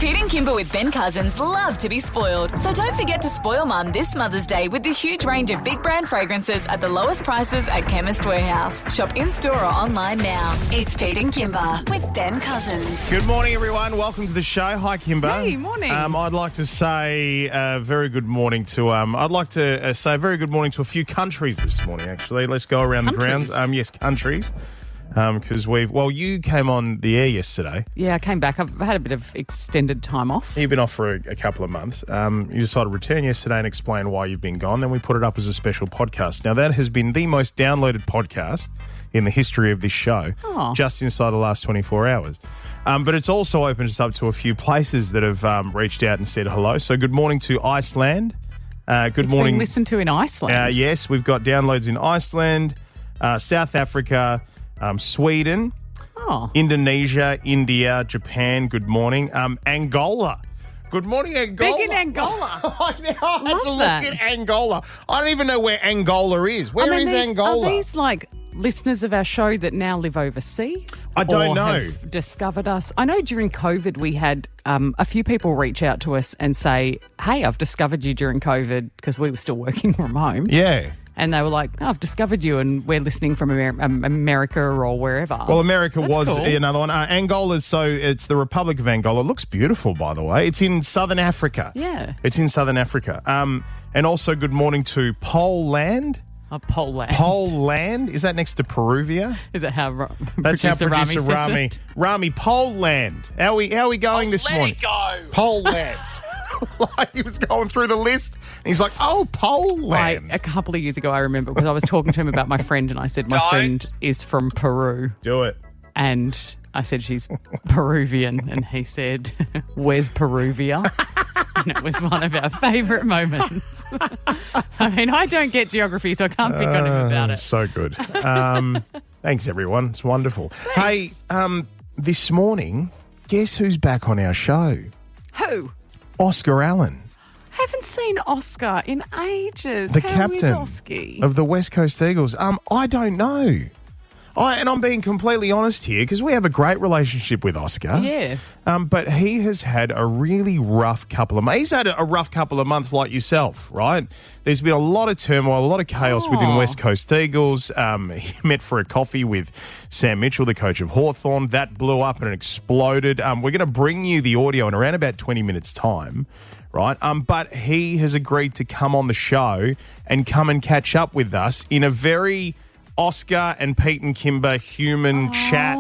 Pete and Kimber with Ben Cousins love to be spoiled. So don't forget to spoil Mum this Mother's Day with the huge range of big brand fragrances at the lowest prices at Chemist Warehouse. Shop in-store or online now. It's Pete and Kimber with Ben Cousins. Good morning, everyone. Welcome to the show. Hi, Kimber. Hey, morning. I'd like to say a very good morning to a few countries this morning, actually. Let's go around the grounds. Yes, countries. Because you came on the air yesterday. Yeah, I came back. I've had a bit of extended time off. You've been off for a couple of months. You decided to return yesterday and explain why you've been gone. Then we put it up as a special podcast. Now, that has been the most downloaded podcast in the history of this show, just inside the last 24 hours. But it's also opened us up to a few places that have reached out and said hello. So good morning to Iceland. Good morning. Been listened to in Iceland. Yes, we've got downloads in Iceland, South Africa, Sweden, Indonesia, India, Japan. Good morning. Angola. Good morning, Angola. Big in Angola. I had to look at Angola. I don't even know where Angola is. Where is Angola? Are these like listeners of our show that now live overseas? I don't know. Have discovered us? I know during COVID we had a few people reach out to us and say, hey, I've discovered you during COVID, because we were still working from home. Yeah. And they were like, I've discovered you and we're listening from America or wherever. Well, America That's was cool. another one. Angola's, so it's the Republic of Angola. It looks beautiful, by the way. It's in southern Africa. Yeah. It's in southern Africa. And also good morning to Poland. Poland. Poland? Is that next to Peruvia? Is that how That's how producer Rami Rami. says it? Rami, Poland. How are we going this morning? Let it go. Poland. Like he was going through the list. And he's like, Poland. A couple of years ago, I remember, because I was talking to him about my friend, and I said, my friend is from Peru. Do it. And I said, she's Peruvian. And he said, where's Peruvia? And it was one of our favourite moments. I mean, I don't get geography, so I can't pick on him about it. So good. Thanks, everyone. It's wonderful. Thanks. Hey, this morning, guess who's back on our show? Who? Oscar Allen. Haven't seen Oscar in ages. The How captain is Oski? of the West Coast Eagles. I don't know. And I'm being completely honest here, because we have a great relationship with Oscar. Yeah. But he has had a really rough couple of months. He's had a rough couple of months like yourself, right? There's been a lot of turmoil, a lot of chaos within West Coast Eagles. He met for a coffee with Sam Mitchell, the coach of Hawthorn. That blew up and it exploded. We're going to bring you the audio in around about 20 minutes' time, right? But he has agreed to come on the show and come and catch up with us in a very Oscar and Pete and Kimber human chat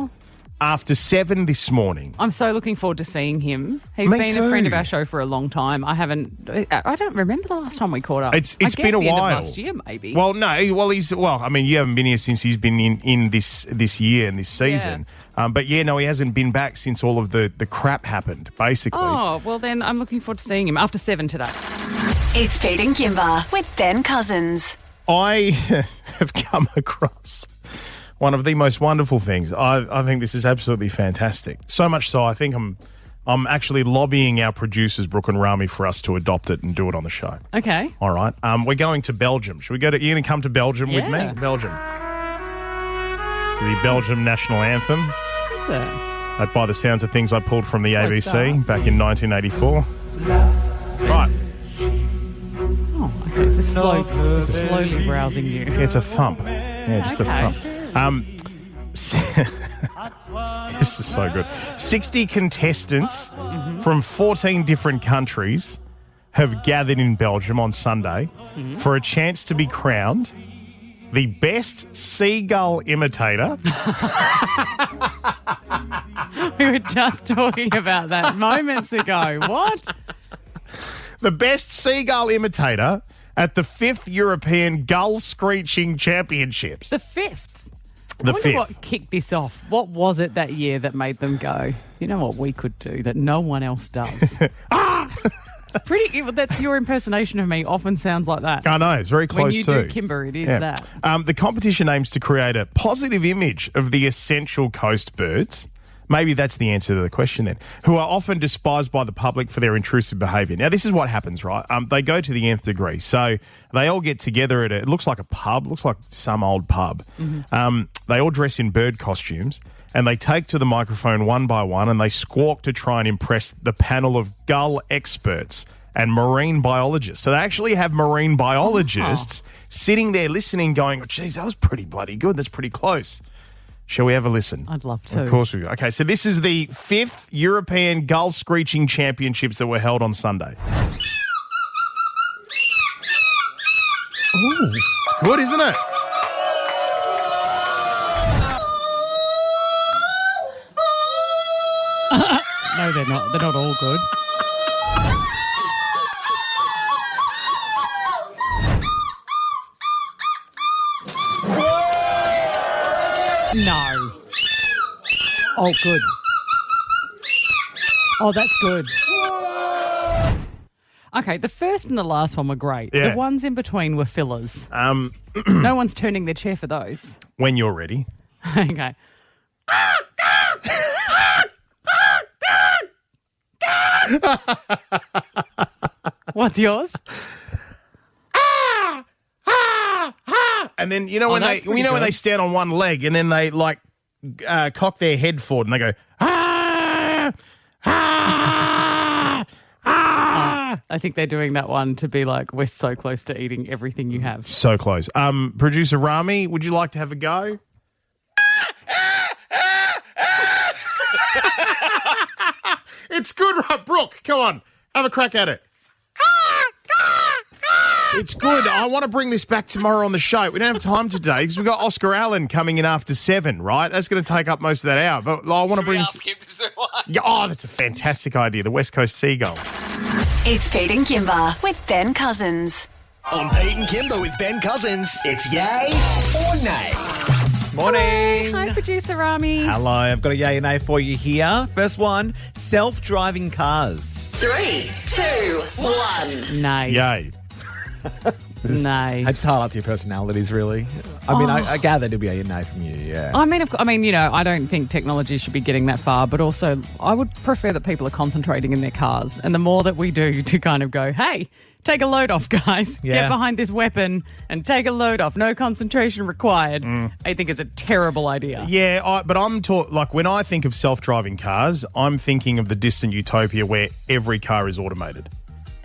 after 7 this morning. I'm so looking forward to seeing him. He's Me been too. a friend of our show for a long time. I don't remember the last time we caught up. It's I guess been a the end of while. last year, maybe. Well, no. You haven't been here since he's been in this year and this season. Yeah. But he hasn't been back since all of the crap happened, basically. Oh, well then I'm looking forward to seeing him after 7 today. It's Pete and Kimber with Ben Cousins. I have come across one of the most wonderful things. I think this is absolutely fantastic. So much so, I think I'm actually lobbying our producers, Brooke and Rami, for us to adopt it and do it on the show. Okay. All right. We're going to Belgium. Should we go to? You're going to come to Belgium with me? Yeah. Belgium. So the Belgium national anthem. What's that? That, by the sounds of things, I pulled from the Slow ABC start. back in 1984. Right. Oh, okay. It's slowly rousing you. It's a thump. Yeah, just a thump. This is so good. 60 contestants from 14 different countries have gathered in Belgium on Sunday for a chance to be crowned the best seagull imitator. We were just talking about that moments ago. What? The best seagull imitator at the 5th European Gull Screeching Championships. The 5th. The I wonder 5th. what kicked this off. What was it that year that made them go, you know what we could do that no one else does? It's pretty. That's your impersonation of me often sounds like that. I know, it's very close when you to. do Kimber, it is that. The competition aims to create a positive image of the essential coast birds. Maybe that's the answer to the question then. Who are often despised by the public for their intrusive behaviour. Now, this is what happens, right? They go to the nth degree. So they all get together at it looks like a pub, looks like some old pub. Mm-hmm. They all dress in bird costumes and they take to the microphone one by one and they squawk to try and impress the panel of gull experts and marine biologists. So they actually have marine biologists sitting there listening, going, oh, geez, that was pretty bloody good. That's pretty close. Shall we have a listen? I'd love to. Of course we do. Okay, so this is the 5th European Gull Screeching Championships that were held on Sunday. Ooh, it's good, isn't it? No, they're not. They're not all good. No. Oh, good. Oh, that's good. Okay, the first and the last one were great. Yeah. The ones in between were fillers. No one's turning their chair for those. When you're ready. Okay. What's yours? And then you know when they stand on one leg and then they like cock their head forward and they go I think they're doing that one to be like, we're so close to eating everything you have. So close. Producer Rami, would you like to have a go? It's good, right, Brooke? Come on, have a crack at it. It's good. I want to bring this back tomorrow on the show. We don't have time today because we've got Oscar Allen coming in after 7, right? That's going to take up most of that hour. But I want to bring ask him to do one? Yeah, oh, that's a fantastic idea. The West Coast Seagull. It's Pete and Kimber with Ben Cousins. On Pete and Kimber with Ben Cousins, it's yay or nay. Morning. Hi, producer Rami. Hello, I've got a yay and nay for you here. First one, self-driving cars. 3, 2, 1. Nay. Yay. Nay. I just highlight your personalities, really. I mean, I gather it'll be a nay from you, yeah. I mean, you know, I don't think technology should be getting that far, but also I would prefer that people are concentrating in their cars. And the more that we do to kind of go, hey, take a load off, guys. Yeah. Get behind this weapon and take a load off. No concentration required. I think it's a terrible idea. Yeah, but I'm like when I think of self-driving cars, I'm thinking of the distant utopia where every car is automated.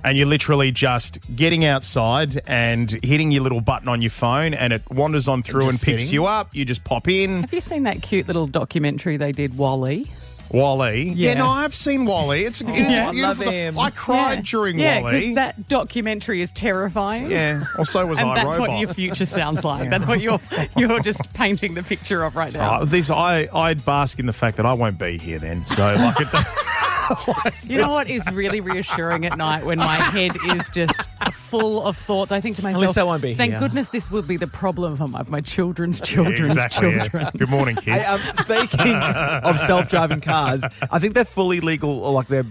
And you're literally just getting outside and hitting your little button on your phone and it wanders on through and picks you up. You just pop in. Have you seen that cute little documentary they did, Wall-E? Wall-E. Yeah. No, I've seen Wall-E. It's Yeah. beautiful. Love him. I cried during Yeah, Wall-E. because that documentary is terrifying. Yeah, or so was And I, that's Robot. what your future sounds like. That's what you're just painting the picture of right now. I'd bask in the fact that I won't be here then. So, like, You know what is really reassuring at night when my head is just full of thoughts? I think to myself, least I won't be thank here." goodness this will be the problem of my children's children's exactly. Yeah. children. Good morning, kids. Hey, speaking of self-driving cars, I think they're fully legal, or like they're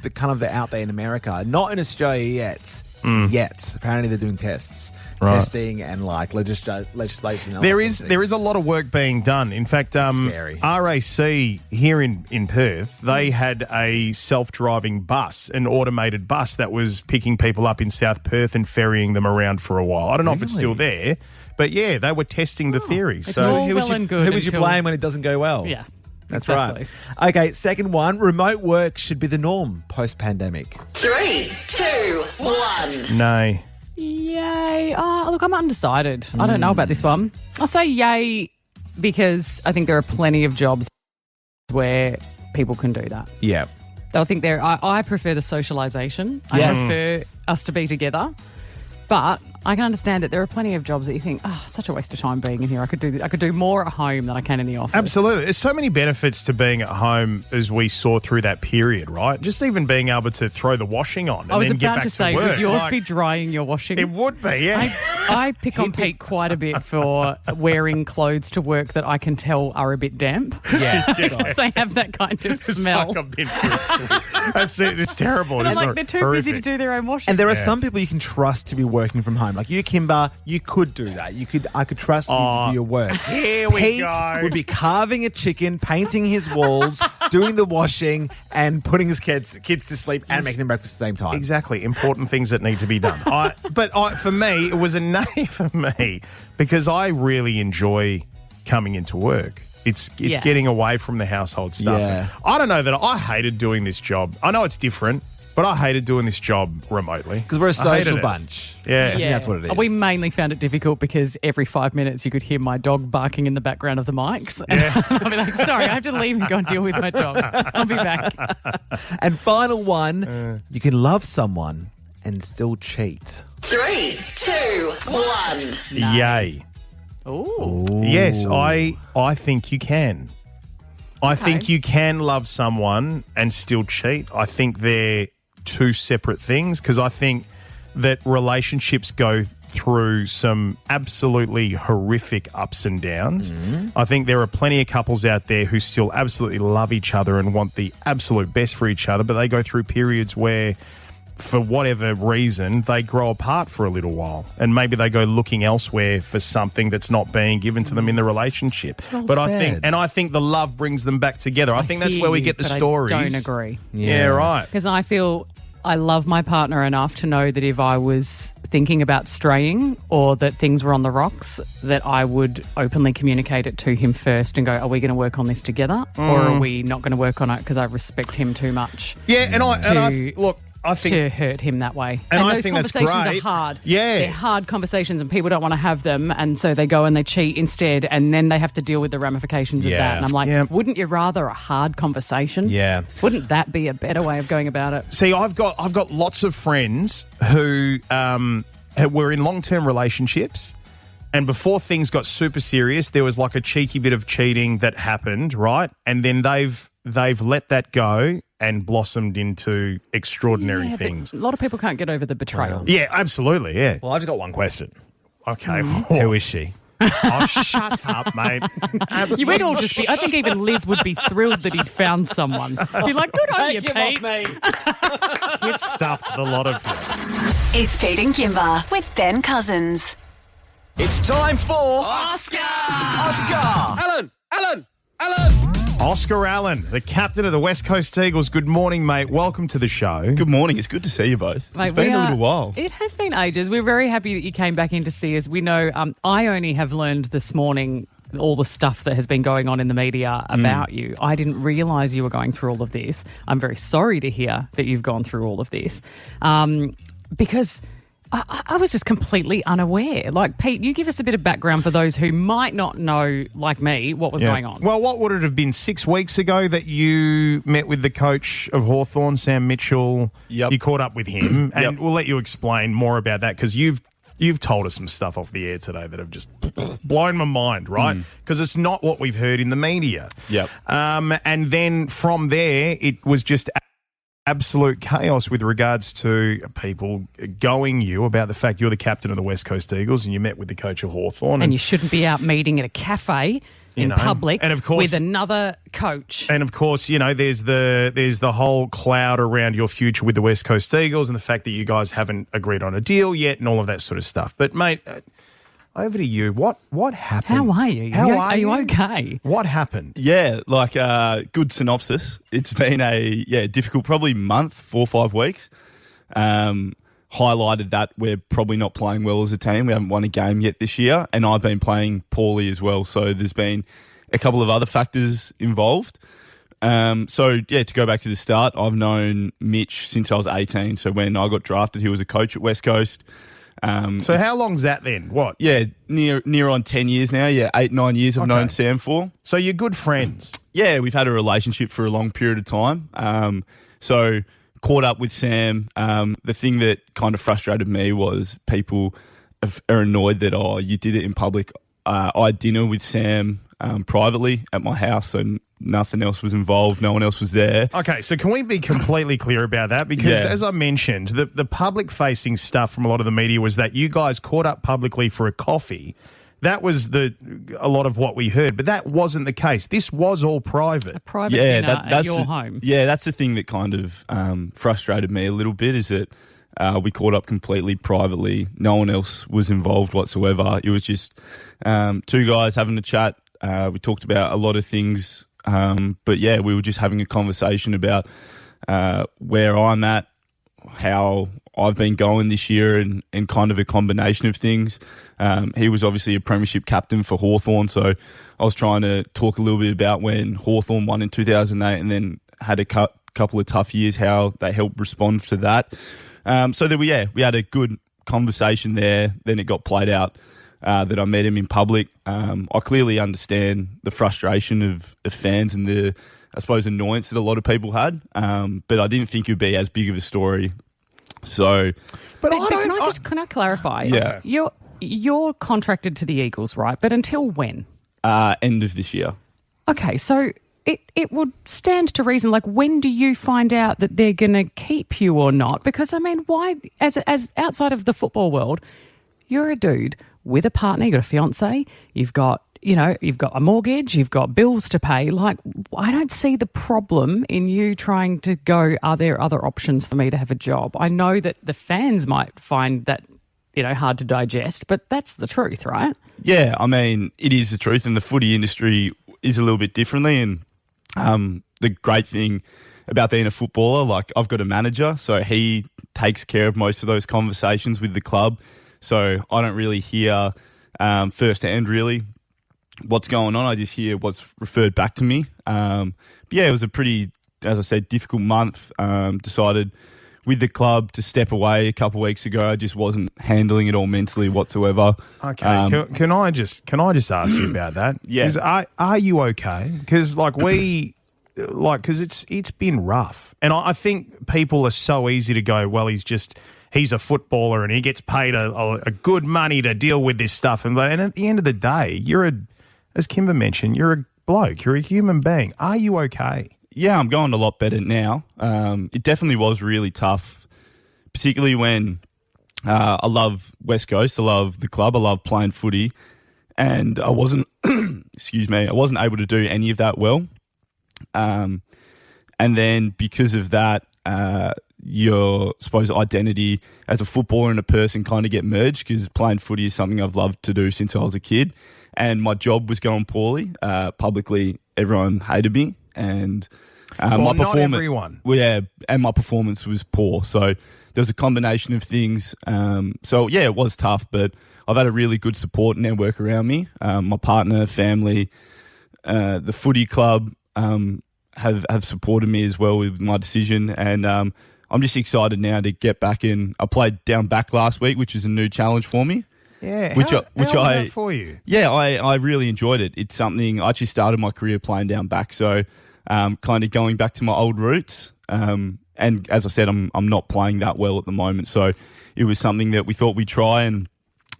out there in America. Not in Australia yet. Yet. Apparently they're doing tests. Right. Testing and like legislation. and There all is sorts of a lot of work being done. In fact, Scary. RAC here in Perth, they had a self-driving bus, an automated bus that was picking people up in South Perth and ferrying them around for a while. I don't know if it's still there, but yeah, they were testing the theory. It's So all well and good. Who would you until- blame when it doesn't go well? Yeah. That's exactly. right. Okay, second one. Remote work should be the norm post-pandemic. 3, 2, 1. nay. Yay. Oh, look, I'm undecided. I don't know about this one. I'll say yay because I think there are plenty of jobs where people can do that. Yeah. I think I prefer the socialisation. I Yes. prefer us to be together. But I can understand that there are plenty of jobs that you think, it's such a waste of time being in here. I could do more at home than I can in the office. Absolutely. There's so many benefits to being at home as we saw through that period, right? Just even being able to throw the washing on and I was then get about back to say, work. would yours Like, be drying your washing? It would be, yeah. I pick on Pete quite a bit for wearing clothes to work that I can tell are a bit damp. Yeah. Because they have that kind of It's smell. like I've been through school. That's it. It's terrible. And I'm It's like, they're too busy to horrific. do their own washing. And there are Yeah. some people you can trust to be working from home. Like you, Kimber, you could do that. I could trust you to do your work. Here we Pete go. would be carving a chicken, painting his walls, doing the washing, and putting his kids to sleep and making them breakfast at the same time. Exactly. Important things that need to be done. For me, it was a nay for me because I really enjoy coming into work. It's Yeah. getting away from the household stuff. Yeah. I don't know that I hated doing this job. I know it's different, but I hated doing this job remotely. Because we're a I hated social it. bunch. Yeah. I think that's what it is. We mainly found it difficult because every 5 minutes you could hear my dog barking in the background of the mics. And I'll be like, sorry, I have to leave and go and deal with my dog. I'll be back. And final one, you can love someone and still cheat. 3, 2, 1. Yay. Ooh. Yes, I think you can. I think you can love someone and still cheat. I think they're two separate things because I think that relationships go through some absolutely horrific ups and downs. I think there are plenty of couples out there who still absolutely love each other and want the absolute best for each other, but they go through periods where, for whatever reason, they grow apart for a little while and maybe they go looking elsewhere for something that's not being given to them in the relationship. But I think the love brings them back together. I think that's hear where we you, get the but stories. I don't agree. Yeah, right. Because I feel I love my partner enough to know that if I was thinking about straying or that things were on the rocks, that I would openly communicate it to him first and go, are we going to work on this together or are we not going to work on it because I respect him too much? Yeah, and I look, I think to hurt him that way. And I those think that's conversations great. are hard. Yeah. They're hard conversations and people don't want to have them and so they go and they cheat instead and then they have to deal with the ramifications of that. And I'm like, Yeah. wouldn't you rather a hard conversation? Yeah. Wouldn't that be a better way of going about it? See, I've got lots of friends who were in long-term relationships, and before things got super serious, there was like a cheeky bit of cheating that happened, right? And then they've let that go and blossomed into extraordinary Yeah, but things. a lot of people can't get over the betrayal. Yeah, absolutely, yeah. Well, I've just got one question. Okay. Who is she? Oh, shut up, mate. You would all just be, I think even Liz would be thrilled that he'd found someone. Be like, good on you, Pete. Get stuffed, the lot of you. It's Pete and Kimber with Ben Cousins. It's time for Oscar! Alan! Oscar Allen, the captain of the West Coast Eagles. Good morning, mate. Welcome to the show. Good morning. It's good to see you both. Mate, It's been we a are- little while. It has been ages. We're very happy that you came back in to see us. We know I only have learned this morning all the stuff that has been going on in the media about you. I didn't realise you were going through all of this. I'm very sorry to hear that you've gone through all of this because I was just completely unaware. Like, Pete, you give us a bit of background for those who might not know, like me, what was going on. Well, what would it have been 6 weeks ago that you met with the coach of Hawthorn, Sam Mitchell? Yep. You caught up with him, and Yep. we'll let you explain more about that because you've told us some stuff off the air today that have just blown my mind, right? Because it's not what we've heard in the media. Yep. And then from there, it was just absolute chaos with regards to people going you about the fact you're the captain of the West Coast Eagles and you met with the coach of Hawthorn. And you shouldn't be out meeting at a cafe in public and of course, with another coach. And of course, you know, there's the whole cloud around your future with the West Coast Eagles and the fact that you guys haven't agreed on a deal yet and all of that sort of stuff. But mate, over to you. What happened? How are you? Are you okay? What happened? Yeah, good synopsis. It's been a difficult probably month, 4 or 5 weeks. Highlighted that we're probably not playing well as a team. We haven't won a game yet this year, and I've been playing poorly as well. So there's been a couple of other factors involved. To go back to the start, I've known Mitch since I was 18. So when I got drafted, he was a coach at West Coast. So how long's that then? What? Yeah, near on 10 years now. Yeah, 8, 9 years I've known Sam for. So you're good friends? Yeah, we've had a relationship for a long period of time. So caught up with Sam. The thing that kind of frustrated me was people are annoyed that, you did it in public. I had dinner with Sam privately at my house, so nothing else was involved. No one else was there. Okay, so can we be completely clear about that? Because as I mentioned, the public-facing stuff from a lot of the media was that you guys caught up publicly for a coffee. That was a lot of what we heard, but that wasn't the case. This was all private. Private dinner at your the, home. Yeah, that's the thing that kind of frustrated me a little bit is that we caught up completely privately. No one else was involved whatsoever. It was just 2 guys having a chat. We talked about a lot of things. But we were just having a conversation about where I'm at, how I've been going this year and kind of a combination of things. He was obviously a premiership captain for Hawthorn, so I was trying to talk a little bit about when Hawthorn won in 2008 and then had a couple of tough years, how they helped respond to that. So we had a good conversation there. Then it got played out that I met him in public. I clearly understand the frustration of fans and the, I suppose, annoyance that a lot of people had, but I didn't think it would be as big of a story. So, but can I clarify? Yeah. You're contracted to the Eagles, right? But until when? End of this year. Okay, so it would stand to reason. Like, when do you find out that they're going to keep you or not? Because I mean, why? As outside of the football world, you're a dude with a partner. You've got a fiance. You've got a mortgage. You've got bills to pay. Like, I don't see the problem in you trying to go, are there other options for me to have a job? I know that the fans might find that, hard to digest, but that's the truth, right? Yeah, I mean, it is the truth, and the footy industry is a little bit differently. And the great thing about being a footballer, like, I've got a manager, so he takes care of most of those conversations with the club. So I don't really hear firsthand, really, what's going on. I just hear what's referred back to me. But yeah, it was a pretty, as I said, difficult month. Decided with the club to step away a couple of weeks ago. I just wasn't handling it all mentally whatsoever. Okay, can I just ask you about that? Yeah. Are you okay? Because because it's been rough, and I think people are so easy to go, well, he's a footballer and he gets paid a good money to deal with this stuff, and at the end of the day, as Kimber mentioned, you're a bloke, you're a human being. Are you okay? Yeah, I'm going a lot better now. It definitely was really tough, particularly when I love West Coast, I love the club, I love playing footy, and I wasn't, I wasn't able to do any of that well. And then because of that, your, suppose, identity as a footballer and a person kind of get merged, because playing footy is something I've loved to do since I was a kid. And my job was going poorly. Publicly, everyone hated me, and my performance. Not everyone. Well, yeah, and my performance was poor. So there was a combination of things. So yeah, it was tough, but I've had a really good support network around me. My partner, family, the footy club have supported me as well with my decision, and I'm just excited now to get back in. I played down back last week, which is a new challenge for me. Yeah, how was that for you? Yeah, I really enjoyed it. It's something, I actually started my career playing down back, so kind of going back to my old roots. And as I said, I'm not playing that well at the moment, so it was something that we thought we'd try, and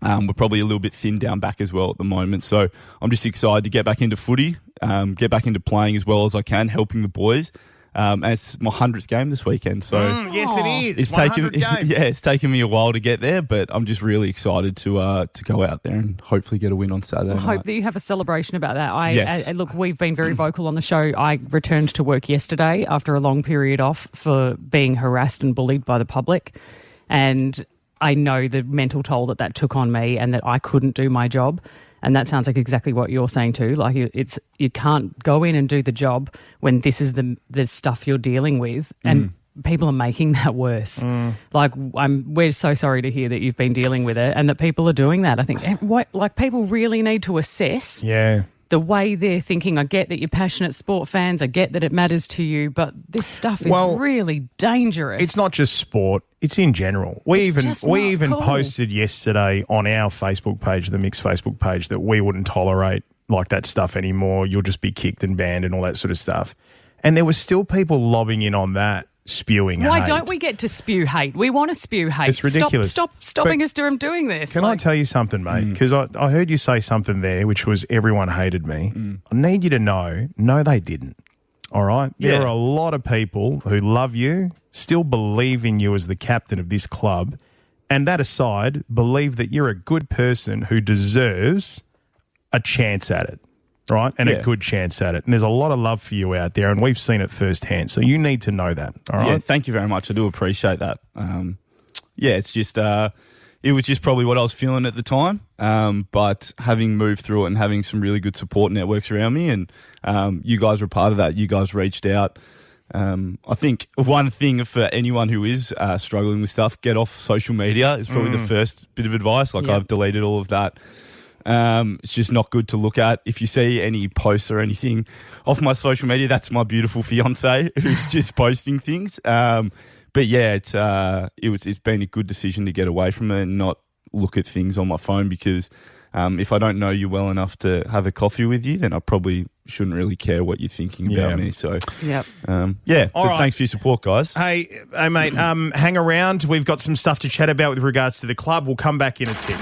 we're probably a little bit thin down back as well at the moment. So I'm just excited to get back into footy, get back into playing as well as I can, helping the boys. And it's my 100th game this weekend. So yes, it is. It's taken me a while to get there, but I'm just really excited to go out there and hopefully get a win on Saturday night. I hope that you have a celebration about that. Yes. Look, we've been very vocal on the show. I returned to work yesterday after a long period off for being harassed and bullied by the public, and I know the mental toll that took on me, and that I couldn't do my job. And that sounds like exactly what you're saying too. Like, you can't go in and do the job when this is the stuff you're dealing with, and people are making that worse. Like, we're so sorry to hear that you've been dealing with it, and that people are doing that. I think people really need to assess. Yeah. The way they're thinking. I get that you're passionate sport fans. I get that it matters to you, but this stuff is really dangerous. It's not just sport; it's in general. We even posted yesterday on our Facebook page, the Mix Facebook page, that we wouldn't tolerate like that stuff anymore. You'll just be kicked and banned and all that sort of stuff. And there was still people lobbing in on that, spewing hate. Why don't we get to spew hate? We want to spew hate. It's ridiculous. Stop stopping us from doing this. Can I tell you something, mate? Because I heard you say something there, which was everyone hated me. I need you to know, no, they didn't. All right? There are a lot of people who love you, still believe in you as the captain of this club, and that aside, believe that you're a good person who deserves a chance at it. Right? And a good chance at it. And there's a lot of love for you out there, and we've seen it firsthand. So you need to know that. All right? Yeah, thank you very much. I do appreciate that. It's just, it was just probably what I was feeling at the time. But having moved through it and having some really good support networks around me, and you guys were part of that. You guys reached out I think one thing for anyone who is struggling with stuff, get off social media is probably the first bit of advice. Like I've deleted all of that. It's just not good to look at. If you see any posts or anything off my social media, that's my beautiful fiance who's just posting things. But yeah, it's been a good decision to get away from it and not look at things on my phone because if I don't know you well enough to have a coffee with you, then I probably shouldn't really care what you're thinking about me. So, but thanks for your support, guys. Hey, mate, hang around. We've got some stuff to chat about with regards to the club. We'll come back in a tick.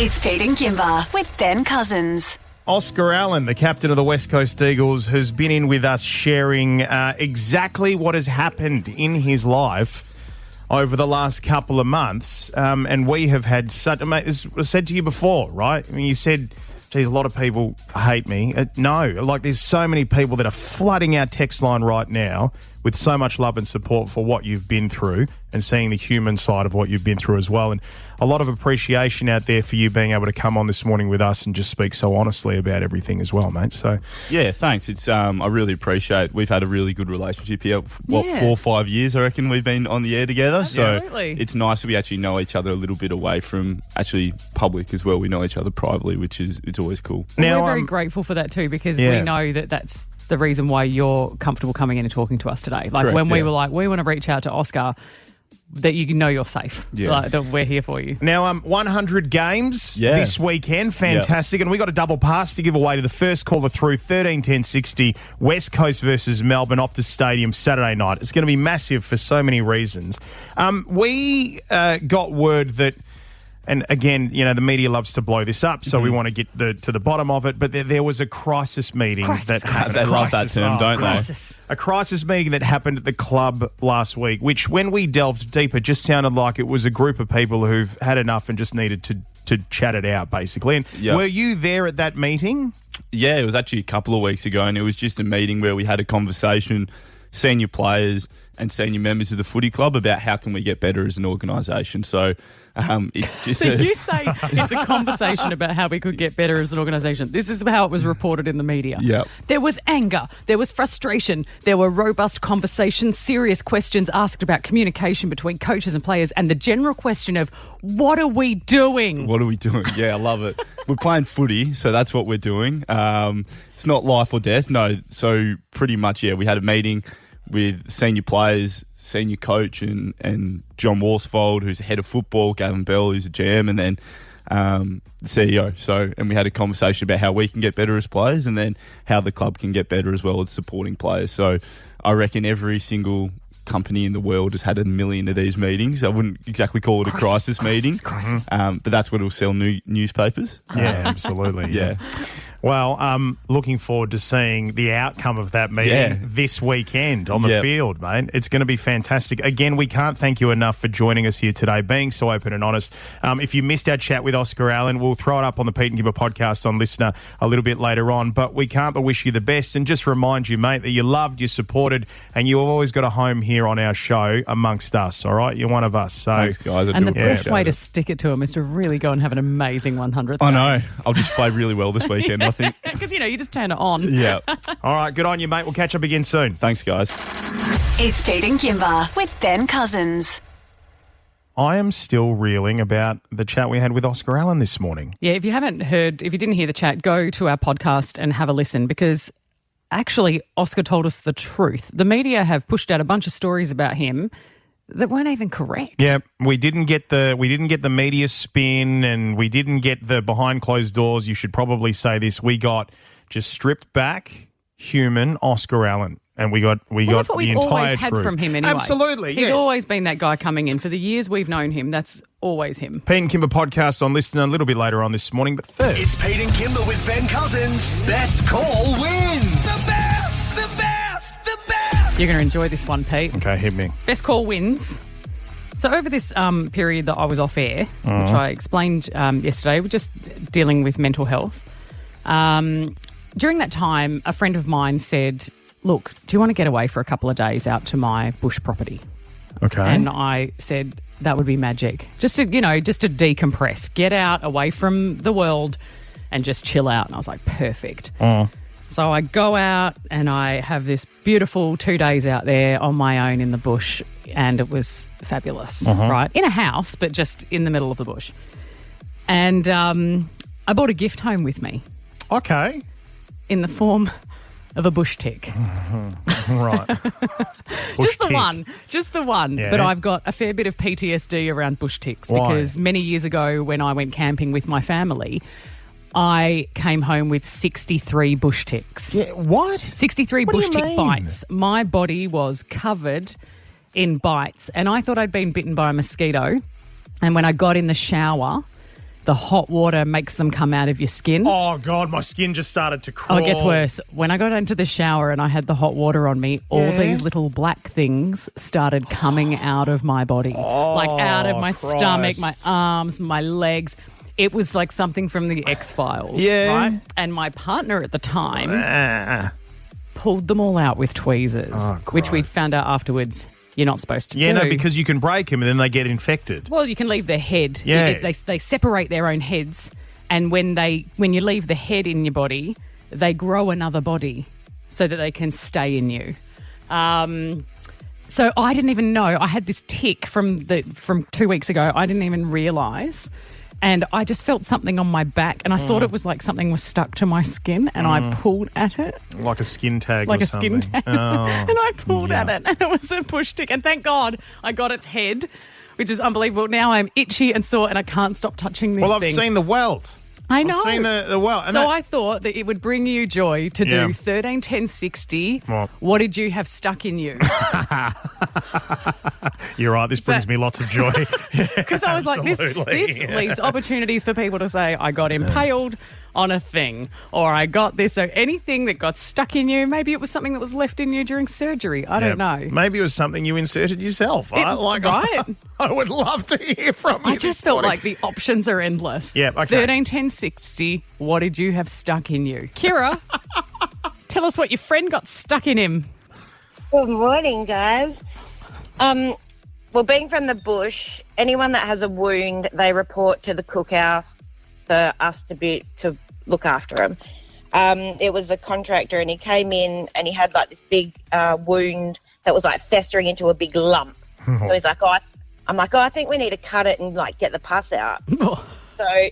It's Pete and Kimber with Ben Cousins. Oscar Allen, the captain of the West Coast Eagles, has been in with us sharing exactly what has happened in his life over the last couple of months. And we have had such, mate, this was said to you before, right? I mean, you said, geez, a lot of people hate me. No, like there's so many people that are flooding our text line right now with so much love and support for what you've been through and seeing the human side of what you've been through as well. And a lot of appreciation out there for you being able to come on this morning with us and just speak so honestly about everything as well, mate. So yeah, thanks. It's I really appreciate it. We've had a really good relationship here. 4 or 5 years, I reckon we've been on the air together. Absolutely. So it's nice that we actually know each other a little bit away from actually public as well. We know each other privately, which is it's always cool. Now, we're very grateful for that too because we know that that's the reason why you're comfortable coming in and talking to us today. Like when we were like, we want to reach out to Oscar, that you know you're safe. Like, that we're here for you. Now, 100 games this weekend. Fantastic. And we got a double pass to give away to the first caller through 13-10-60, West Coast versus Melbourne, Optus Stadium, Saturday night. It's going to be massive for so many reasons. We got word that, and again, you know, the media loves to blow this up, so we want to get to the bottom of it. But there was a crisis meeting that happened. They love that term, don't they? A crisis meeting that happened at the club last week, which when we delved deeper, just sounded like it was a group of people who've had enough and just needed to chat it out, basically. And were you there at that meeting? Yeah, it was actually a couple of weeks ago, and it was just a meeting where we had a conversation, senior players and senior members of the footy club, about how can we get better as an organisation. So it's just so you say it's a conversation about how we could get better as an organisation. This is how it was reported in the media. Yep. There was anger, there was frustration, there were robust conversations, serious questions asked about communication between coaches and players, and the general question of, what are we doing? What are we doing? Yeah, I love it. We're playing footy, so that's what we're doing. It's not life or death, no. So pretty much, we had a meeting with senior players, senior coach and John Worsfold, who's the head of football, Gavin Bell, who's a GM, and then the CEO. And we had a conversation about how we can get better as players and then how the club can get better as well as supporting players. So I reckon every single company in the world has had a million of these meetings. I wouldn't exactly call it a crisis meeting, but that's what will sell newspapers. Yeah, absolutely. Yeah. Well, I'm looking forward to seeing the outcome of that meeting this weekend on the field, mate. It's going to be fantastic. Again, we can't thank you enough for joining us here today, being so open and honest. If you missed our chat with Oscar Allen, we'll throw it up on the Pete and Gibber podcast on Listener a little bit later on. But we can't but wish you the best and just remind you, mate, that you're loved, you're supported, and you've always got a home here on our show amongst us, all right? You're one of us. So, thanks, guys. And the best way to stick it to him is to really go and have an amazing 100th. I know. I'll just play really well this weekend, I think. Because, you just turn it on. Yeah. All right, good on you, mate. We'll catch up again soon. Thanks, guys. It's Pete and Kimber with Ben Cousins. I am still reeling about the chat we had with Oscar Allen this morning. Yeah, if you didn't hear the chat, go to our podcast and have a listen because actually Oscar told us the truth. The media have pushed out a bunch of stories about him that weren't even correct. Yeah, we didn't get the media spin and we didn't get the behind closed doors. You should probably say this. We got just stripped back human Oscar Allen. And we got that's what the we've entire always truth. had from him anyway. Absolutely, He's yes. always been that guy coming in. For the years we've known him, that's always him. Pete and Kimber podcast on Listener a little bit later on this morning. But first, It's Pete and Kimber with Ben Cousins. Best call wins. The best, the best, the best. You're going to enjoy this one, Pete. okay, hit me. Best call wins. So over this period that I was off air, which I explained yesterday, we're just dealing with mental health. During that time, a friend of mine said, look, do you want to get away for a couple of days out to my bush property? Okay. And I said, that would be magic. Just to decompress, get out away from the world and just chill out. And I was like, perfect. So I go out and I have this beautiful 2 days out there on my own in the bush, and it was fabulous, right? In a house, but just in the middle of the bush. And I brought a gift home with me Okay. in the form of a bush tick. Right. Just the one. Yeah. But I've got a fair bit of PTSD around bush ticks Why? because many years ago when I went camping with my family, I came home with 63 bush ticks. Yeah, what? 63 What do bush you tick mean? bites. My body was covered in bites, and I thought I'd been bitten by a mosquito. And when I got in the shower, the hot water makes them come out of your skin. Oh, God, my skin just started to crawl. Oh, it gets worse. When I got into the shower and I had the hot water on me, all these little black things started coming out of my body. Like out of my stomach, my arms, my legs. It was like something from the X-Files, right? And my partner at the time pulled them all out with tweezers, which we found out afterwards you're not supposed to do. Yeah, no, because you can break them and then they get infected. Well, you can leave their head. Yeah. They separate their own heads, and when you leave the head in your body, they grow another body so that they can stay in you. So I didn't even know. I had this tick from 2 weeks ago. I didn't even realise. And I just felt something on my back, and I thought it was like something was stuck to my skin, and I pulled at it. Like a skin tag Like or a something. skin tag. Oh. And I pulled at it, and it was a bush tick. And thank God I got its head, which is unbelievable. Now I'm itchy and sore, and I can't stop touching this Well, I've thing. seen the welt. I know. I've seen the welt. And So that- I thought that it would bring you joy to Yeah. do 13, 10, 60. What? What did you have stuck in you? You're right, this brings me lots of joy. Because I was like, this Absolutely. leaves opportunities for people to say, I got impaled on a thing, or I got this. So anything that got stuck in you, maybe it was something that was left in you during surgery. I don't know. Maybe it was something you inserted yourself. Right? I would love to hear from you. I just this felt morning. like the options are endless. Yeah, okay. 13, 10, 60. What did you have stuck in you? Kira, tell us what your friend got stuck in him. Good morning, guys. Well, being from the bush, anyone that has a wound, they report to the cookhouse for us to look after them. It was the contractor, and he came in and he had like this big wound that was like festering into a big lump. So he's like, I'm like, I think we need to cut it and like get the pus out. So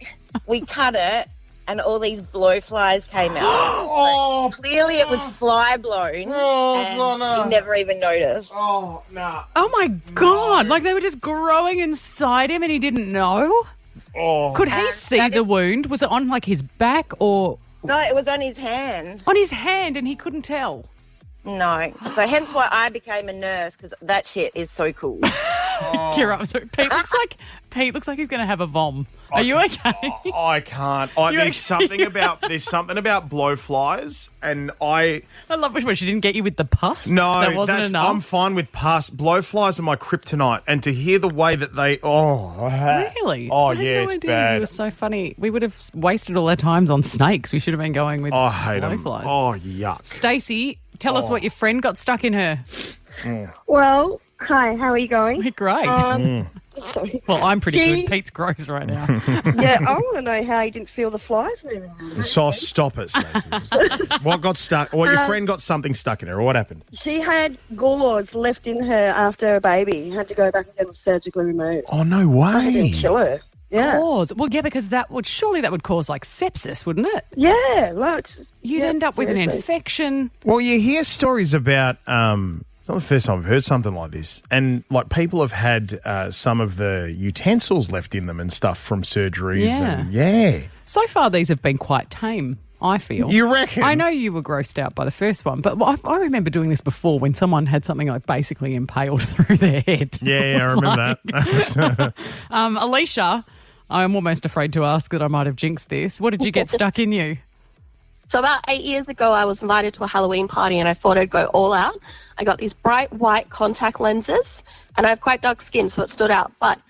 we cut it, and all these blowflies came out. So clearly it was fly blown, and he never even noticed. Oh, no. Oh, my God. Like they were just growing inside him and he didn't know? Oh. Could he see the wound? Was it on like his back or No, it was on his hand. on his hand and he couldn't tell? No. So hence why I became a nurse, because that shit is so cool. Kira, I'm sorry. Pete looks like he's going to have a vom. Are you okay? I can't. You There's something about blowflies, and I love which one. She didn't get you with the pus. no, that wasn't that's enough. I'm fine with pus. Blowflies are my kryptonite, and to hear the way that they Really? oh I had yeah, no it's idea. bad. It was so funny. We would have wasted all our times on snakes. We should have been going with I hate them. blowflies. Oh yuck. Stacey, tell us what your friend got stuck in her. Well, hi, how are you going? We're great. Sorry. Well, I'm pretty She- good. Pete's gross right now. Yeah, I want to know how you didn't feel the flies moving around. So stop it, Stacey. What got stuck? Well, your friend got something stuck in her, or what happened? She had gauze left in her after a baby. Had to go back and get them surgically removed. Oh no way. Didn't kill her. Yeah. Cause? Well, yeah, because that would cause like sepsis, wouldn't it? Yeah, lots. You'd end up with an seriously. infection. Well, you hear stories about. It's not the first time I've heard something like this, and like people have had some of the utensils left in them and stuff from surgeries. Yeah. And, yeah. So far, these have been quite tame, I feel. You reckon? I know you were grossed out by the first one, but I remember doing this before when someone had something like basically impaled through their head. Yeah, I remember that. Alicia, I'm almost afraid to ask that I might have jinxed this. What did you get stuck in you? So about 8 years ago, I was invited to a Halloween party and I thought I'd go all out. I got these bright white contact lenses and I have quite dark skin, so it stood out. But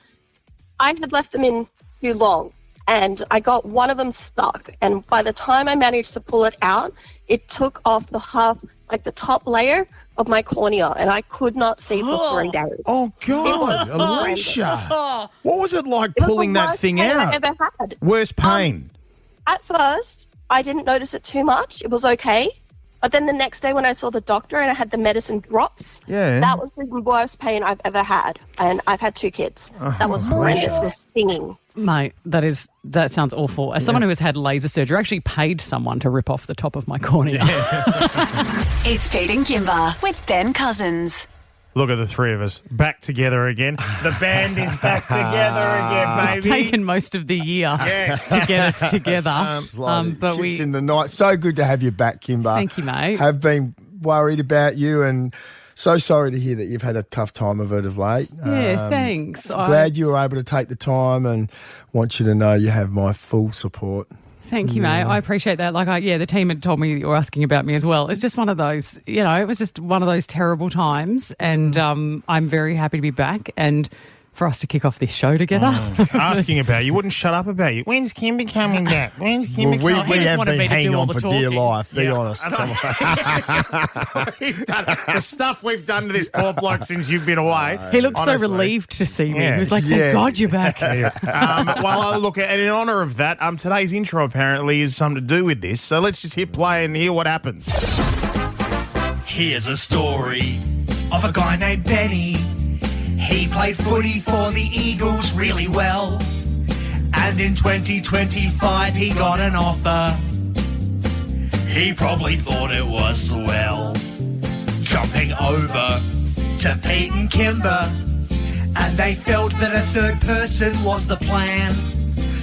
I had left them in too long and I got one of them stuck. And by the time I managed to pull it out, it took off the top layer of my cornea and I could not see for 3 days. Oh, God, It was Alicia. What was it like It was pulling the that worst thing pain out? I ever had. Worst pain. At first, I didn't notice it too much. It was okay. But then the next day when I saw the doctor and I had the medicine drops, that was the worst pain I've ever had. And I've had 2 kids. That was horrendous. It was stinging. Mate, that sounds awful. As someone who has had laser surgery, I actually paid someone to rip off the top of my cornea. It's Pete and Kimber with Ben Cousins. Look at the three of us back together again. The band is back together again, baby. It's taken most of the year to get us together. But we in the night. So good to have you back, Kimber. Thank you, mate. Have been worried about you and so sorry to hear that you've had a tough time of it of late. Yeah, thanks. Glad you were able to take the time and want you to know you have my full support. Thank you, mate. I appreciate that. The team had told me you were asking about me as well. It's just one of those, it was just one of those terrible times. And I'm very happy to be back and for us to kick off this show together. Asking about you. Wouldn't shut up about you. When's Kimber coming back? When's Kimber coming back? We have been hanging on for dear talking. life. Be honest. The stuff we've done to this poor bloke since you've been away. He looked honestly. so relieved to see me. Yeah. He was like, thank God you're back. Look, and in honour of that, today's intro apparently is something to do with this. So let's just hit play and hear what happens. Here's a story of a guy named Benny. He played footy for the Eagles really well. And in 2025 he got an offer. He probably thought it was swell. Jumping over to Pete and Kimber. And they felt that a third person was the plan.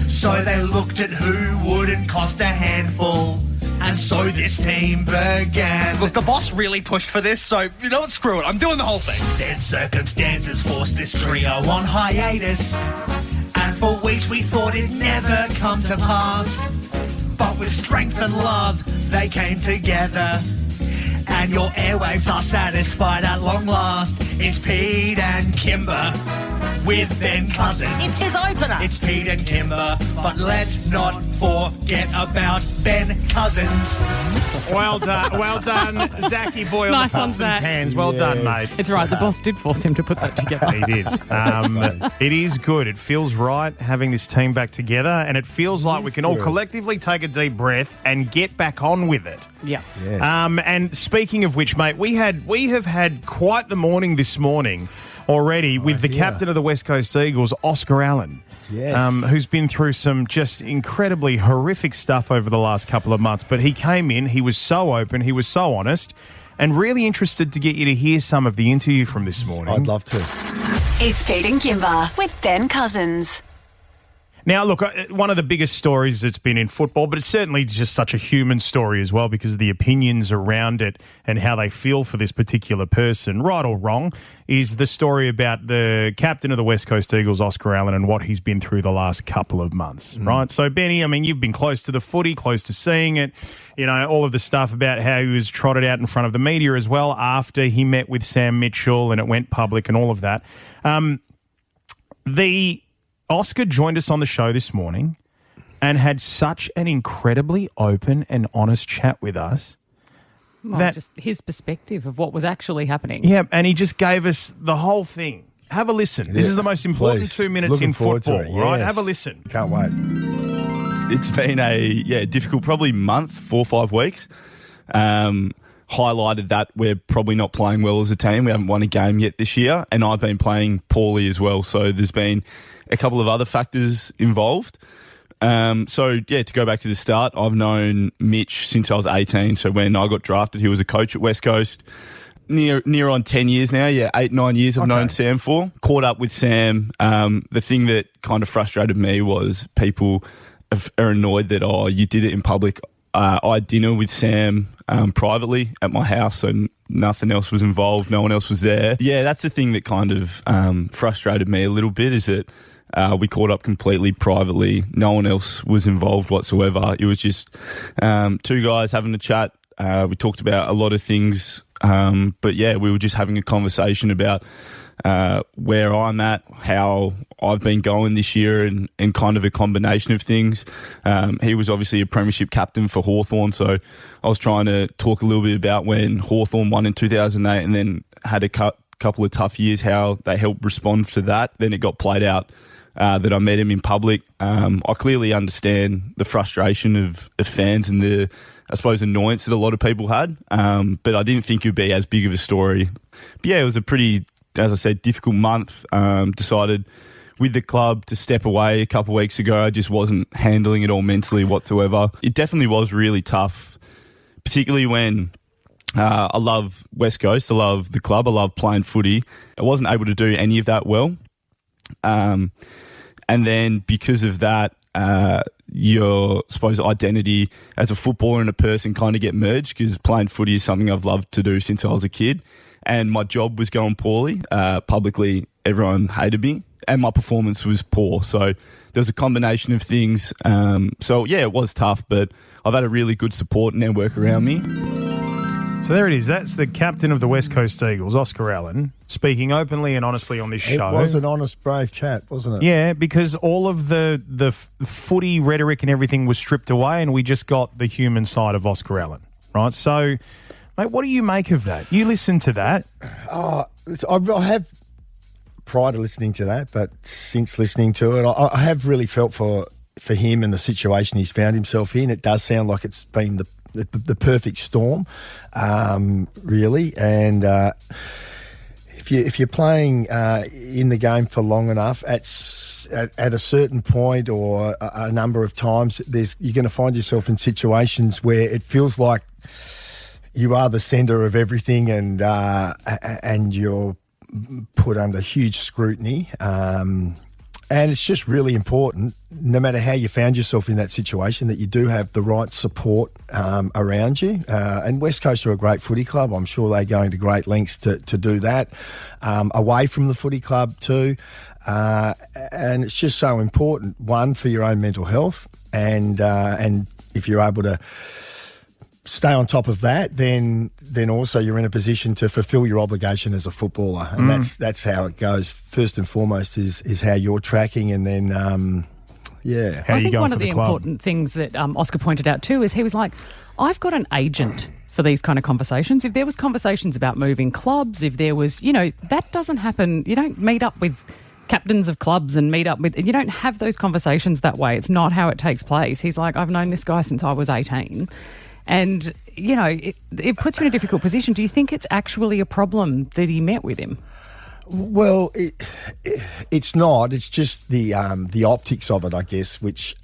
So they looked at who wouldn't cost a handful. And so this team began. Look, the boss really pushed for this, so you know what? Screw it. I'm doing the whole thing. Then circumstances forced this trio on hiatus. And for weeks we thought it'd never come to pass. But with strength and love, they came together. And your airwaves are satisfied at long last. It's Pete and Kimber with Ben Cousins. It's his opener. It's Pete and Kimber, but let's not forget about Ben Cousins. Well done, Zachy boy. Nice on on the pots and Zach. pans. Well done, mate. It's right. The boss did force him to put that together. He did. It is good. It feels right having this team back together, and it feels like we can all collectively take a deep breath and get back on with it. Yeah. Yes. And speaking of which, mate, we have had quite the morning this morning already with the captain of the West Coast Eagles, Oscar Allen. Yes. Who's been through some just incredibly horrific stuff over the last couple of months. But he came in, he was so open, he was so honest, and really interested to get you to hear some of the interview from this morning. I'd love to. It's Pete and Kimber with Ben Cousins. Now, look, one of the biggest stories that's been in football, but it's certainly just such a human story as well because of the opinions around it and how they feel for this particular person, right or wrong, is the story about the captain of the West Coast Eagles, Oscar Allen, and what he's been through the last couple of months, right? So, Benny, I mean, you've been close to the footy, close to seeing it, all of the stuff about how he was trotted out in front of the media as well after he met with Sam Mitchell and it went public and all of that. Oscar joined us on the show this morning and had such an incredibly open and honest chat with us. Just his perspective of what was actually happening. Yeah, and he just gave us the whole thing. Have a listen. This is the most important 2 minutes Looking in forward to football, it, right? yes. Have a listen. Can't wait. It's been a difficult, probably month, 4 or 5 weeks. Highlighted that we're probably not playing well as a team. We haven't won a game yet this year, and I've been playing poorly as well. So there's been a couple of other factors involved. To go back to the start, I've known Mitch since I was 18. So when I got drafted, he was a coach at West Coast. Near on 10 years now. 8-9 years I've known Sam for. Caught up with Sam. The thing that kind of frustrated me was people are annoyed that, you did it in public. I had dinner with Sam privately at my house, so nothing else was involved. No one else was there. Yeah, that's the thing that kind of frustrated me a little bit is that we caught up completely privately. No one else was involved whatsoever. It was just 2 guys having a chat. We talked about a lot of things, but we were just having a conversation about where I'm at, how I've been going this year and kind of a combination of things. He was obviously a premiership captain for Hawthorn, so I was trying to talk a little bit about when Hawthorn won in 2008 and then had a couple of tough years, how they helped respond to that. Then it got played out that I met him in public. I clearly understand the frustration of fans and the, I suppose, annoyance that a lot of people had. But I didn't think it would be as big of a story. But yeah, it was a pretty, as I said, difficult month. Decided with the club to step away a couple of weeks ago. I just wasn't handling it all mentally whatsoever. It definitely was really tough, particularly when I love West Coast. I love the club. I love playing footy. I wasn't able to do any of that well. And then because of that, your, I suppose, identity as a footballer and a person kind of get merged, because playing footy is something I've loved to do since I was a kid. And my job was going poorly. Publicly, everyone hated me, and my performance was poor. So there was a combination of things. So yeah, it was tough, but I've had a really good support network around me. So there it is. That's the captain of the West Coast Eagles, Oscar Allen, speaking openly and honestly on this show. It was an honest, brave chat, wasn't it? Yeah, because all of the footy rhetoric and everything was stripped away, and we just got the human side of Oscar Allen, right? So, mate, what do you make of that? You listen to that. I have, prior to listening to that, but since listening to it, I have really felt for him and the situation he's found himself in. It does sound like it's been the perfect storm, really. And if you're playing in the game for long enough, at a certain point or a number of times, you're going to find yourself in situations where it feels like you are the centre of everything, and you're put under huge scrutiny. And it's just really important, no matter how you found yourself in that situation, that you do have the right support around you. And West Coast are a great footy club. I'm sure they're going to great lengths to do that. Away from the footy club too. And it's just so important, one, for your own mental health. And if you're able to stay on top of that, then also you're in a position to fulfil your obligation as a footballer, and that's how it goes. First and foremost is how you're tracking, and then How I you think going one for of the club? important things that Oscar pointed out too is he was like, I've got an agent for these kind of conversations. If there was conversations about moving clubs, if there was, that doesn't happen. You don't meet up with captains of clubs and you don't have those conversations that way. It's not how it takes place. He's like, I've known this guy since I was 18. And, it puts you in a difficult position. Do you think it's actually a problem that he met with him? Well, it's not. It's just the optics of it, I guess, which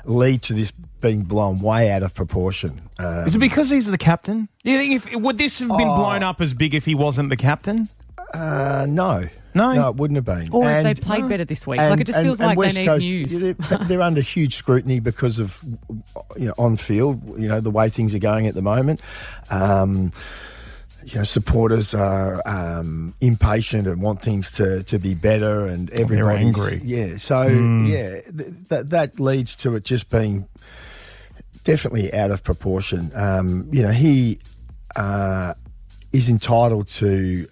lead to this being blown way out of proportion. Is it because he's the captain? You think would this have been blown up as big if he wasn't the captain? No, it wouldn't have been. Or if they played better this week. It just feels like West they need Coast, news. They're under huge scrutiny because of, on field, the way things are going at the moment. Supporters are impatient and want things to be better, and everybody's angry. Yeah, so that leads to it just being definitely out of proportion. He is entitled to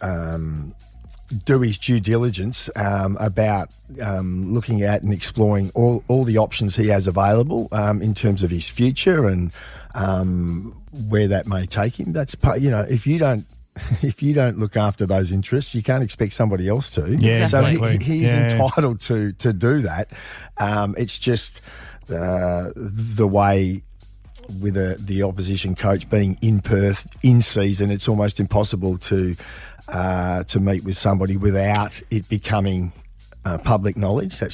do his due diligence about looking at and exploring all the options he has available in terms of his future and where that may take him. That's if you don't look after those interests, you can't expect somebody else to. Yeah, so exactly. he's entitled to do that. It's just the way with the opposition coach being in Perth in season, it's almost impossible to meet with somebody without it becoming public knowledge. It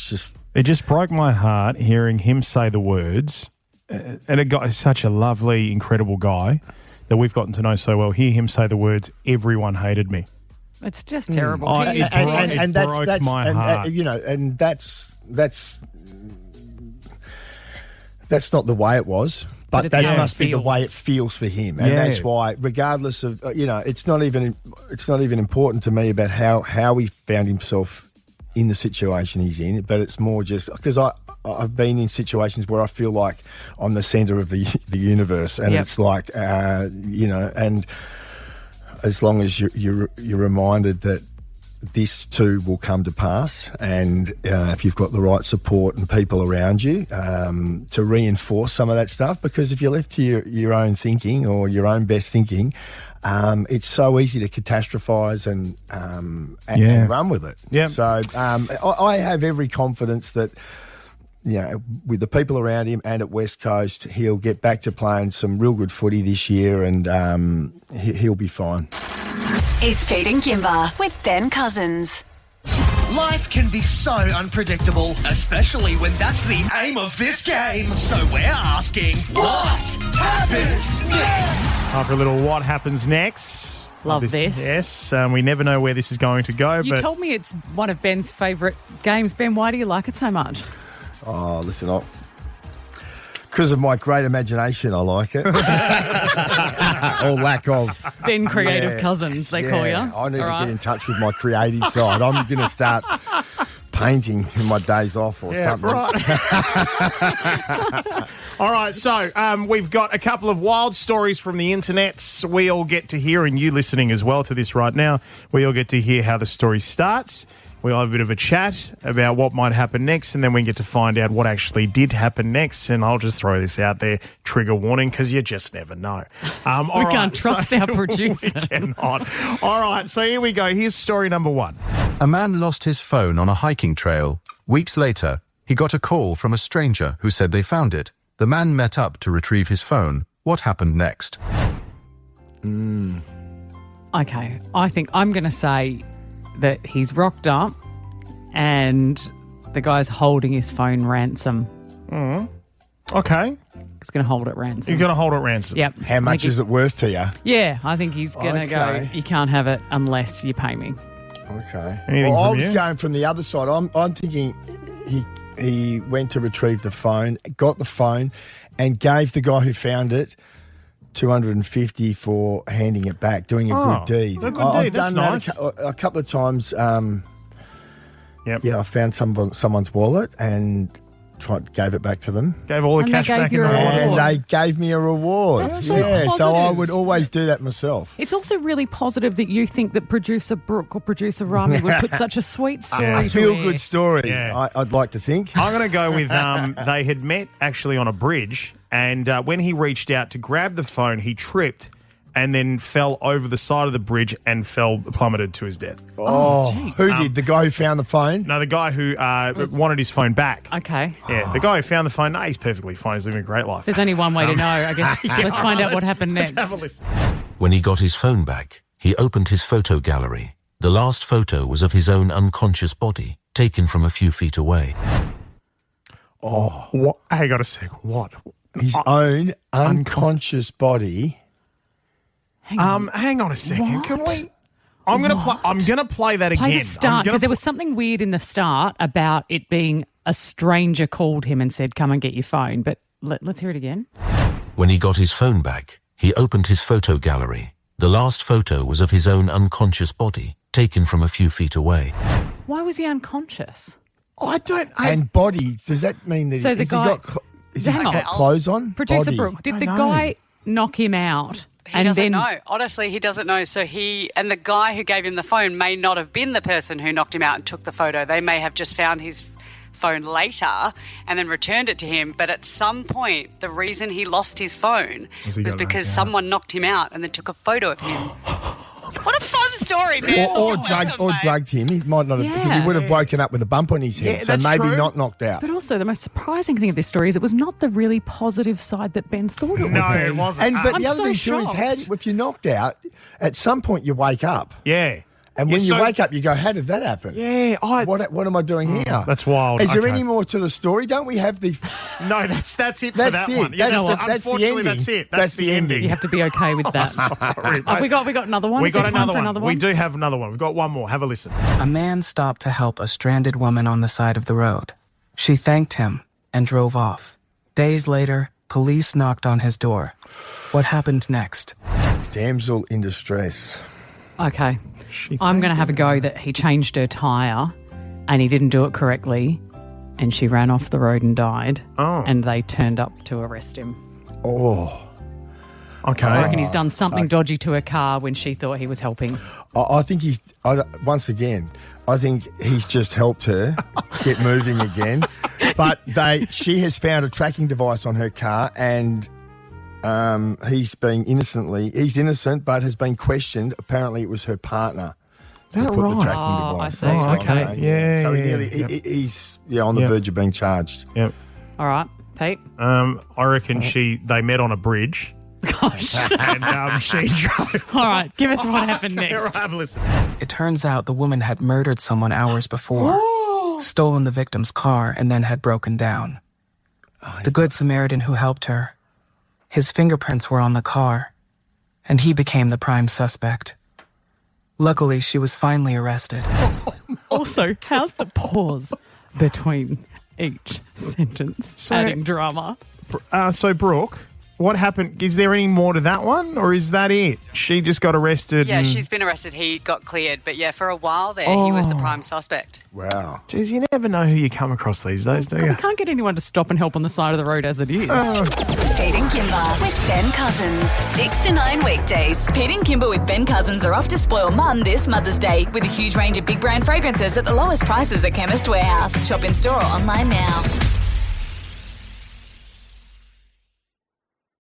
just broke my heart hearing him say the words, and a guy, such a lovely, incredible guy that we've gotten to know so well. Hear him say the words, "Everyone hated me." It's just terrible. It broke my heart. And that's not the way it was. But that must be the way it feels for him, and that's why, regardless of it's not even important to me about how he found himself in the situation he's in. But it's more just because I've been in situations where I feel like I'm the centre of the universe, and it's like and as long as you're reminded that this too will come to pass, and if you've got the right support and people around you to reinforce some of that stuff, because if you're left to your own thinking or your own best thinking, it's so easy to catastrophise and run with it. Yeah. So I have every confidence that, with the people around him and at West Coast, he'll get back to playing some real good footy this year, and he'll be fine. It's Pete and Kimber with Ben Cousins. Life can be so unpredictable, especially when that's the aim of this game. So we're asking, what happens next? After a little what happens next. Love this. Yes, we never know where this is going to go. You but told me it's one of Ben's favourite games. Ben, why do you like it so much? Oh, listen, because of my great imagination, I like it. Or lack of. Ben Creative Cousins, they call you. I need to get in touch with my creative side. I'm going to start painting in my days off or something. Right. All right, so we've got a couple of wild stories from the internet. We all get to hear, and you listening as well to this right now, we all get to hear how the story starts. We'll have a bit of a chat about what might happen next, and then we get to find out what actually did happen next. And I'll just throw this out there, trigger warning, because you just never know. We can't trust our producer. We cannot. All right, so here we go. Here's story number one. A man lost his phone on a hiking trail. Weeks later, he got a call from a stranger who said they found it. The man met up to retrieve his phone. What happened next? Okay, I think I'm going to say that he's rocked up and the guy's holding his phone ransom. Okay. He's going to hold it ransom. You're going to hold it ransom? Yep. How much is it worth to you? Yeah, I think he's going to go, you can't have it unless you pay me. Okay. Anything Well, I from was you? going from the other side. I'm thinking he went to retrieve the phone, got the phone, and gave the guy who found it $250 for handing it back, doing a good deed. A good deed. I've That's done nice. that a couple of times. Yep. Yeah, I found someone's wallet and gave it back to them. Gave all the And they cash gave back in you the a wallet. And they gave me a reward. That's so so I positive. would always do that myself. It's also really positive that you think that producer Brooke or producer Rami would put such a sweet story Yeah. A to air. feel-good story, Yeah. I'd like to think. I'm going to go with they had met actually on a bridge, and when he reached out to grab the phone, he tripped and then fell over the side of the bridge and plummeted to his death. Oh, who did? The guy who found the phone? No, the guy who wanted his phone back. Okay. Yeah, the guy who found the phone, no, he's perfectly fine. He's living a great life. There's only one way to know, I guess. Let's find out what happened Let's next. have a listen. When he got his phone back, he opened his photo gallery. The last photo was of his own unconscious body, taken from a few feet away. What? Hang on a sec. What? His own unconscious body. Hang on a second. What? Can we? I'm gonna play that Play again. the start, because there was something weird in the start about it being a stranger called him and said, come and get your phone. But let's hear it again. When he got his phone back, he opened his photo gallery. The last photo was of his own unconscious body, taken from a few feet away. Why was he unconscious? I don't. And body, does that mean that So the has guy- he got clothes on? Producer Body. Brooke, did I the know. guy knock him out? He doesn't know. Honestly, he doesn't know. So and the guy who gave him the phone may not have been the person who knocked him out and took the photo. They may have just found his phone later and then returned it to him. But at some point, the reason he lost his phone Was he was got because knocked out? someone knocked him out and then took a photo of him. What a fun story, man. Or drugged him. He might not have, because he would have woken up with a bump on his head. Yeah, so that's maybe true. not knocked out. But also, the most surprising thing of this story is it was not the really positive side that Ben thought it would be. No, it wasn't. But I'm the other so thing too is, shocked. if you're knocked out, at some point you wake up. Yeah. And when Yeah, you so- wake up, you go, how did that happen? Yeah. What am I doing here? That's wild. Is there Okay. any more to the story? Don't we have the... No, that's it for That's that it. one. Yeah, That's that's the unfortunately, ending. that's it. That's the ending. You have to be okay with that. Sorry, Have we got another one? We Is there got time another for one. another We do have another one. We've got one more. Have a listen. A man stopped to help a stranded woman on the side of the road. She thanked him and drove off. Days later, police knocked on his door. What happened next? Damsel in distress. Okay. I'm going to have a go that he changed her tyre and he didn't do it correctly and she ran off the road and died. Oh. And they turned up to arrest him. Oh. Okay. I reckon he's done something dodgy to her car when she thought he was helping. I think once again, I think he's just helped her get moving again. But she has found a tracking device on her car and He's innocent, but has been questioned. Apparently, it was her partner. Is that put right? the tracking device. I see. That's what I'm Okay. saying. Yeah, So yeah, he's on the verge of being charged. Yep. All right, Pete. I reckon they met on a bridge. Gosh. And she drove. All right, give us what happened next. All right, have a listen. It turns out the woman had murdered someone hours before, stolen the victim's car, and then had broken down. The Good Samaritan who helped her, his fingerprints were on the car, and he became the prime suspect. Luckily, she was finally arrested. Also, how's the pause between each sentence adding drama? So, Brooke, what happened? Is there any more to that one, or is that it? She just got arrested. Yeah, and- she's been arrested. He got cleared. But yeah, for a while there, he was the prime suspect. Wow. Geez, you never know who you come across these days, do We you? can't get anyone to stop and help on the side of the road as it is. Pete and Kimber with Ben Cousins. 6 to 9 weekdays. Pete and Kimber with Ben Cousins are off to spoil Mum this Mother's Day with a huge range of big brand fragrances at the lowest prices at Chemist Warehouse. Shop in store or online now.